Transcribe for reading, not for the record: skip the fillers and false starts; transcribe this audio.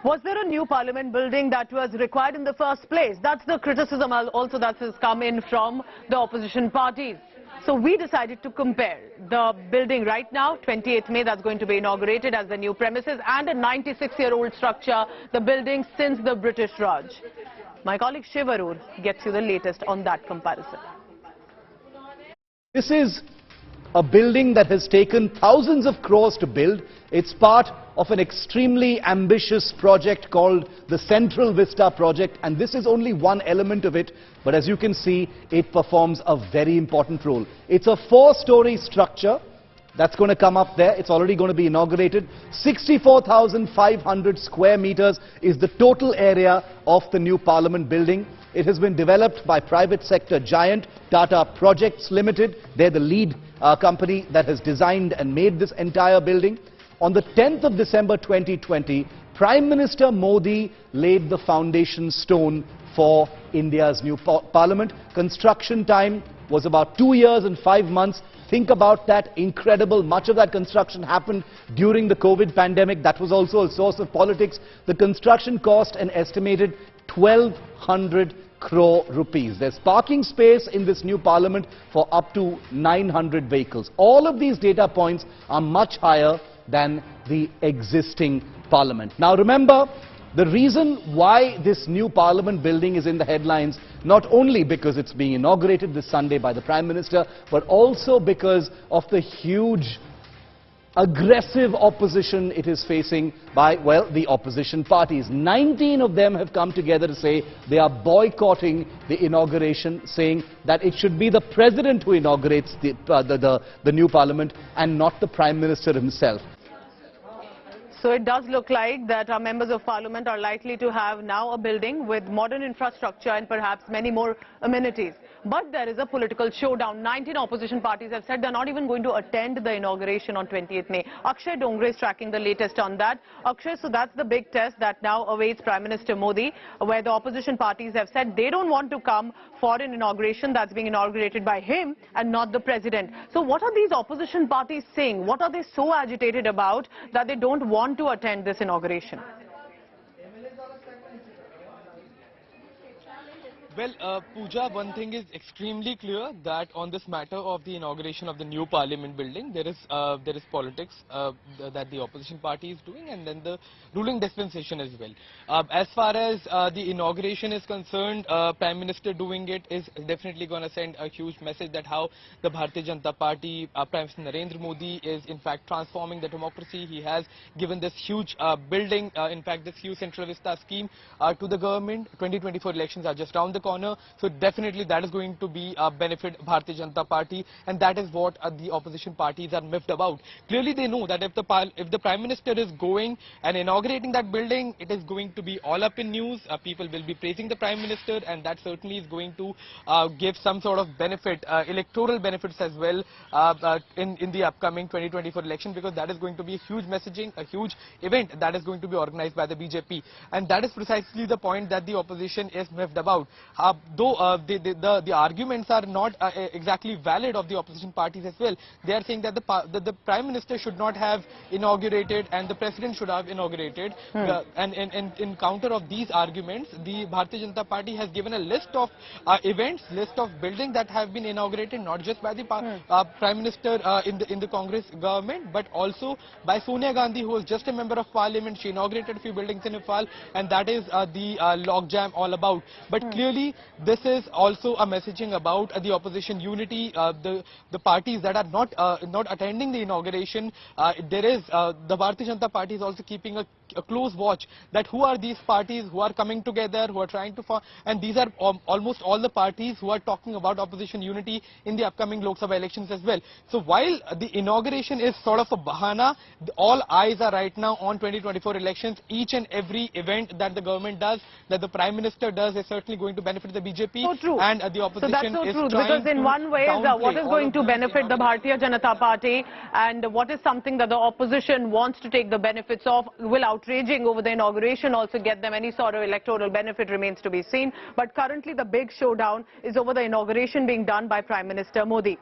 Was there a new parliament building that was required in the first place? That's the criticism also that has come in from the opposition parties. So we decided to compare the building right now, 28th May, that's going to be inaugurated as the new premises, and a 96-year-old structure, the building since the British Raj. My colleague Shiv gets you the latest on that comparison. This is a building that has taken thousands of crores to build. It's part of an extremely ambitious project called the Central Vista project, and this is only one element of it, but as you can see, it performs a very important role. It's a 4-story structure that's going to come up there. It's already going to be inaugurated. 64,500 square meters is the total area of the new Parliament building. It has been developed by private sector giant Tata Projects Limited. They're the lead company that has designed and made this entire building. On the 10th of December 2020, Prime Minister Modi laid the foundation stone for India's new Parliament. Construction time was about 2 years and 5 months. Think about that, incredible. Much of that construction happened during the COVID pandemic. That was also a source of politics. The construction cost an estimated 1,200 crore rupees. There's parking space in this new Parliament for up to 900 vehicles. All of these data points are much higher than the existing Parliament. Now remember, the reason why this new Parliament building is in the headlines, not only because it's being inaugurated this Sunday by the Prime Minister, but also because of the huge, aggressive opposition it is facing by, well, the opposition parties. 19 of them have come together to say they are boycotting the inauguration, saying that it should be the President who inaugurates the new Parliament and not the Prime Minister himself. So it does look like that our members of parliament are likely to have now a building with modern infrastructure and perhaps many more amenities. But there is a political showdown. 19 opposition parties have said they're not even going to attend the inauguration on 28th May. Akshay Dongre is tracking the latest on that. Akshay, so that's the big test that now awaits Prime Minister Modi, where the opposition parties have said they don't want to come for an inauguration that's being inaugurated by him and not the President. So what are these opposition parties saying? What are they so agitated about that they don't want to attend this inauguration? Well, Pooja, one thing is extremely clear, that on this matter of the inauguration of the new Parliament building, there is politics that the opposition party is doing, and then the ruling dispensation as well. As far as the inauguration is concerned, Prime Minister doing it is definitely going to send a huge message that how the Bharatiya Janata Party, Prime Minister Narendra Modi is in fact transforming the democracy. He has given this huge building, in fact this huge Central Vista scheme to the government. 2024 elections are just around the corner, so definitely that is going to be benefit Bharatiya Janata Party, and that is what the opposition parties are miffed about. Clearly they know that if the Prime Minister is going and inaugurating that building, it is going to be all up in news. People will be praising the Prime Minister, and that certainly is going to give some sort of benefit, electoral benefits as well in the upcoming 2024 election, because that is going to be a huge messaging, a huge event that is going to be organized by the BJP, and that is precisely the point that the opposition is miffed about. Though the arguments are not exactly valid of the opposition parties as well. They are saying that the Prime Minister should not have inaugurated and the President should have inaugurated. And in counter of these arguments, the Bharatiya Janata Party has given a list of events, list of buildings that have been inaugurated, not just by the Prime Minister in the Congress government, but also by Sonia Gandhi, who was just a member of Parliament. She inaugurated a few buildings in Nepal, and that is the logjam all about. But clearly, this is also a messaging about the opposition unity. The parties that are not attending the inauguration, there is the Bharatiya Janata Party is also keeping a close watch that who are these parties who are coming together, who are trying to form, and these are almost all the parties who are talking about opposition unity in the upcoming Lok Sabha elections as well. So while the inauguration is sort of a bahana, all eyes are right now on 2024 elections. Each and every event that the government does, that the Prime Minister does, is certainly going to benefit the BJP, so true. And the opposition so that's so is true, trying because in one way, what is going to benefit the Bharatiya Janata Party and what is something that the opposition wants to take the benefits of, will outraging over the inauguration also get them any sort of electoral benefit remains to be seen. But currently the big showdown is over the inauguration being done by Prime Minister Modi.